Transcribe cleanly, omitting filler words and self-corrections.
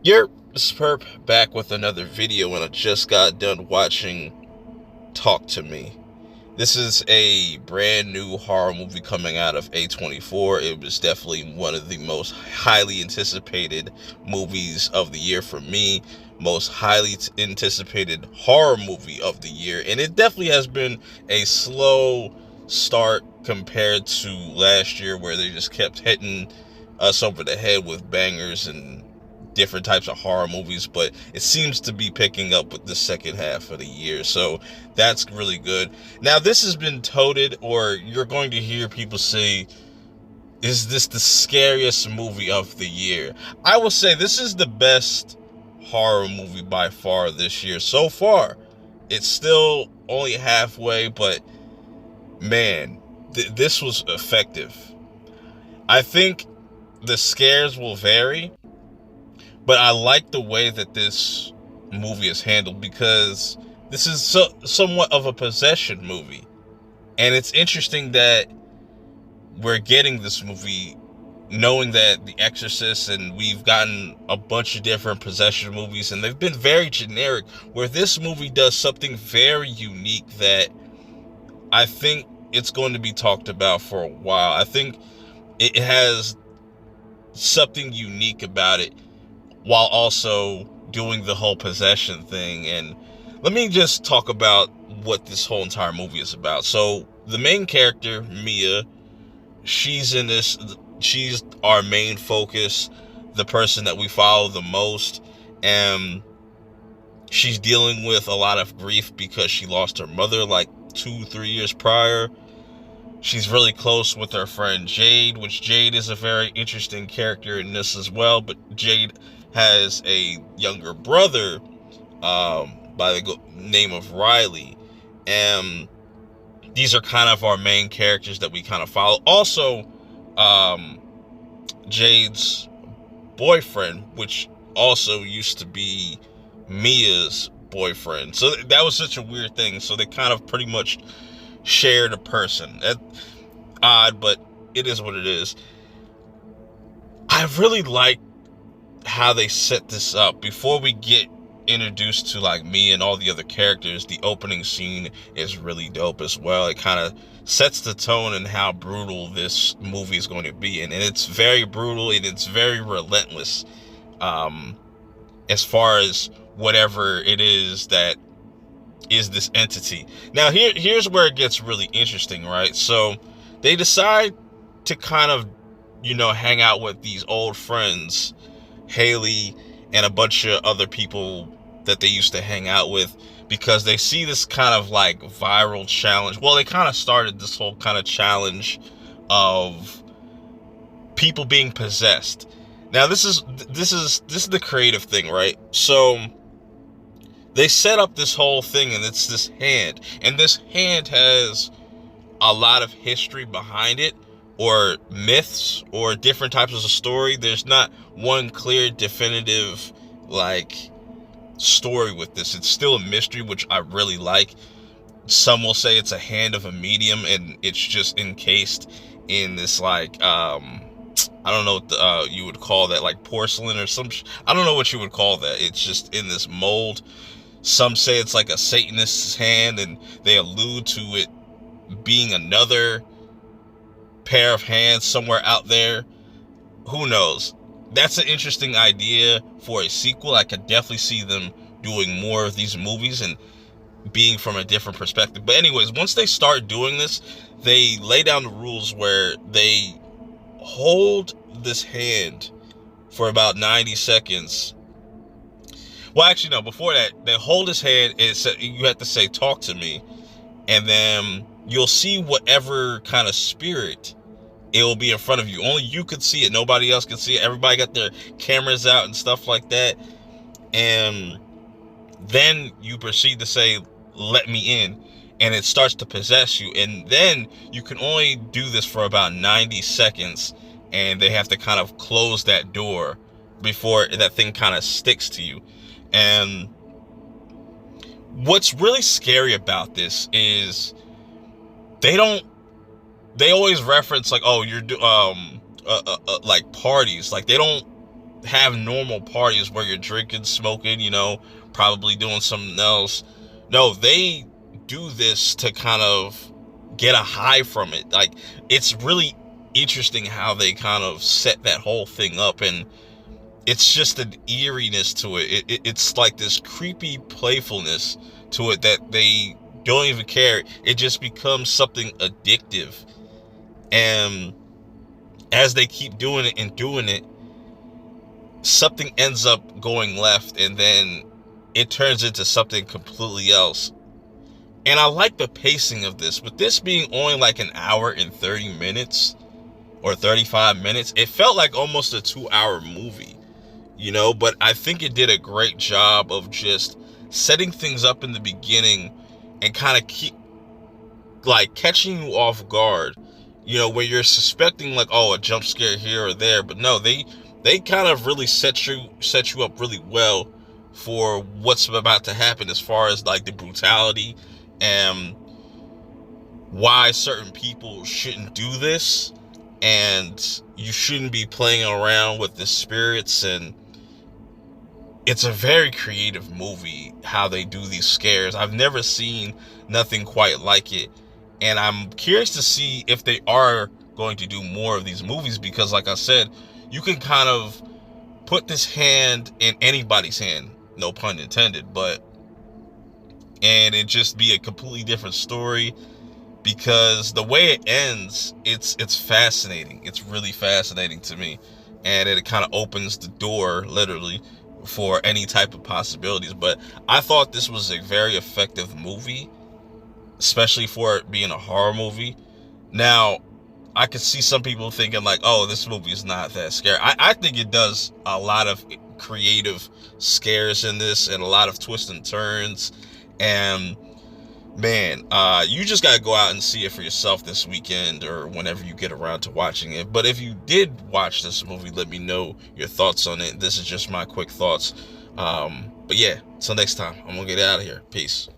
You're Superb, back with another video, and I just got done watching Talk to Me. This is a brand new horror movie coming out of A24. It was definitely one of the most highly anticipated movies of the year for me, most highly anticipated horror movie of the year, and it definitely has been a slow start compared to last year where they just kept hitting us over the head with bangers and different types of horror movies, but it seems to be picking up with the second half of the year, so that's really good. Now, this has been touted, or you're going to hear people say, is this the scariest movie of the year? I will say this is the best horror movie by far this year so far. It's still only halfway, but man, this was effective. I think the scares will vary, but I like the way that this movie is handled because this is somewhat of a possession movie. And it's interesting that we're getting this movie knowing that The Exorcist, and we've gotten a bunch of different possession movies, and they've been very generic, where this movie does something very unique that I think it's going to be talked about for a while. I think it has something unique about it while also doing the whole possession thing. And let me just talk about what this whole entire movie is about. So the main character, Mia, she's in this, she's our main focus, the person that we follow the most, and she's dealing with a lot of grief because she lost her mother like 2-3 years prior. She's really close with her friend Jade, which Jade is a very interesting character in this as well. But Jade has a younger brother by the name of Riley. And these are kind of our main characters that we kind of follow. Also, Jade's boyfriend, which also used to be Mia's boyfriend. So that was such a weird thing. So they kind of pretty much shared a person. That's odd, but it is what it is. I really like how they set this up. Before we get introduced to like me and all the other characters, the opening scene is really dope as well. It kind of sets the tone and how brutal this movie is going to be, and it's very brutal and it's very relentless as far as whatever it is that is this entity. Now here's where it gets really interesting, right? So they decide to kind of, hang out with these old friends, Haley and a bunch of other people that they used to hang out with, because they see this kind of like viral challenge. Well, they kind of started this whole kind of challenge of people being possessed. Now this is the creative thing, right? So they set up this whole thing, and it's this hand, and this hand has a lot of history behind it, or myths, or different types of story. There's not one clear, definitive, like, story with this. It's still a mystery, which I really like. Some will say it's a hand of a medium, and it's just encased in this, like, I don't know what you would call that, like porcelain or some, I don't know what you would call that. It's just in this mold. Some say it's like a Satanist's hand, and they allude to it being another pair of hands somewhere out there. Who knows? That's an interesting idea for a sequel. I could definitely see them doing more of these movies and being from a different perspective. But anyways, once they start doing this, they lay down the rules where they hold this hand for about 90 seconds. Well, actually, no, before that, they hold his hand, and you have to say, "Talk to me," and then you'll see whatever kind of spirit it will be in front of you. Only you could see it. Nobody else can see it. Everybody got their cameras out and stuff like that. And then you proceed to say, "Let me in," and it starts to possess you. And then you can only do this for about 90 seconds, and they have to kind of close that door before that thing kind of sticks to you. And what's really scary about this is they always reference like, oh, you're like parties. Like, they don't have normal parties where you're drinking, smoking, probably doing something else. No, they do this to kind of get a high from it. Like, it's really interesting how they kind of set that whole thing up, and it's just an eeriness to it. It's like this creepy playfulness to it that they don't even care. It just becomes something addictive. And as they keep doing it and doing it, something ends up going left, and then it turns into something completely else. And I like the pacing of this. With this being only like an hour and 30 minutes or 35 minutes, it felt like almost a 2-hour movie, but I think it did a great job of just setting things up in the beginning and kind of keep like catching you off guard, where you're suspecting like, oh, a jump scare here or there, but no, they kind of really set you up really well for what's about to happen, as far as like the brutality and why certain people shouldn't do this, and you shouldn't be playing around with the spirits. And it's a very creative movie how they do these scares. I've never seen nothing quite like it, and I'm curious to see if they are going to do more of these movies, because like I said, you can kind of put this hand in anybody's hand, no pun intended, and it just be a completely different story, because the way it ends, it's fascinating. It's really fascinating to me, and it kind of opens the door literally for any type of possibilities. But I thought this was a very effective movie, especially for it being a horror movie. Now, I could see some people thinking like, oh, this movie is not that scary. I think it does a lot of creative scares in this, and a lot of twists and turns. And man, you just gotta go out and see it for yourself this weekend or whenever you get around to watching it. But if you did watch this movie, let me know your thoughts on it. This is just my quick thoughts. But yeah, until next time, I'm gonna get out of here. Peace.